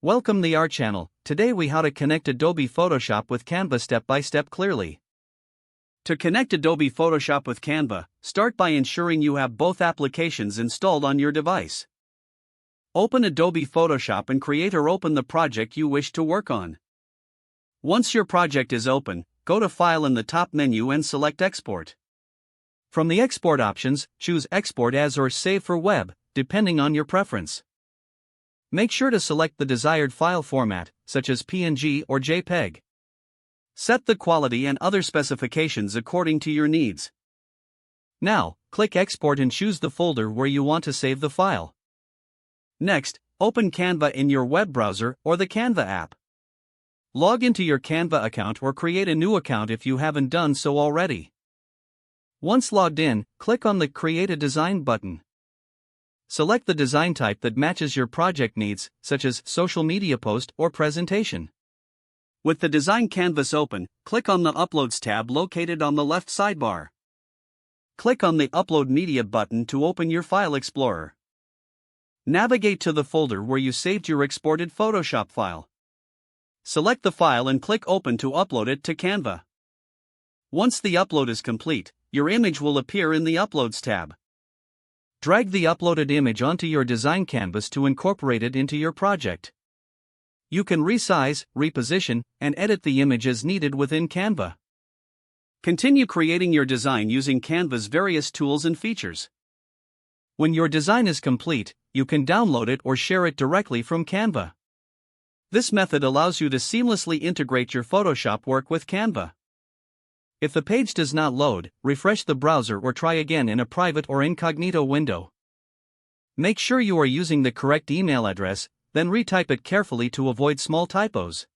Welcome to our channel. Today we how to connect Adobe Photoshop with Canva step by step clearly. To connect Adobe Photoshop with Canva, start by ensuring you have both applications installed on your device. Open Adobe Photoshop and create or open the project you wish to work on. Once your project is open, go to File in the top menu and select Export. From the export options, choose Export as or Save for Web, depending on your preference. Make sure to select the desired file format, such as PNG or JPEG. Set the quality and other specifications according to your needs. Now, click Export and choose the folder where you want to save the file. Next, open Canva in your web browser or the Canva app. Log into your Canva account or create a new account if you haven't done so already. Once logged in, click on the Create a Design button. Select the design type that matches your project needs, such as social media post or presentation. With the design canvas open, click on the Uploads tab located on the left sidebar. Click on the Upload Media button to open your File Explorer. Navigate to the folder where you saved your exported Photoshop file. Select the file and click Open to upload it to Canva. Once the upload is complete, your image will appear in the Uploads tab. Drag the uploaded image onto your design canvas to incorporate it into your project. You can resize, reposition, and edit the image as needed within Canva. Continue creating your design using Canva's various tools and features. When your design is complete, you can download it or share it directly from Canva. This method allows you to seamlessly integrate your Photoshop work with Canva. If the page does not load, refresh the browser or try again in a private or incognito window. Make sure you are using the correct email address, then retype it carefully to avoid small typos.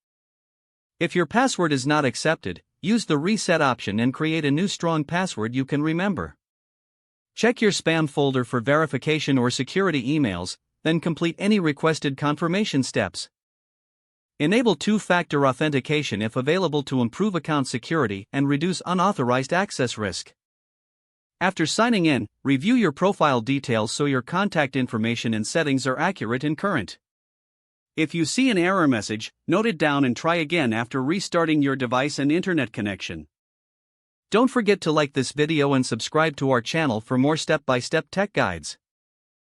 If your password is not accepted, use the reset option and create a new strong password you can remember. Check your spam folder for verification or security emails, then complete any requested confirmation steps. Enable two-factor authentication if available to improve account security and reduce unauthorized access risk. After signing in, review your profile details so your contact information and settings are accurate and current. If you see an error message, note it down and try again after restarting your device and internet connection. Don't forget to like this video and subscribe to our channel for more step-by-step tech guides.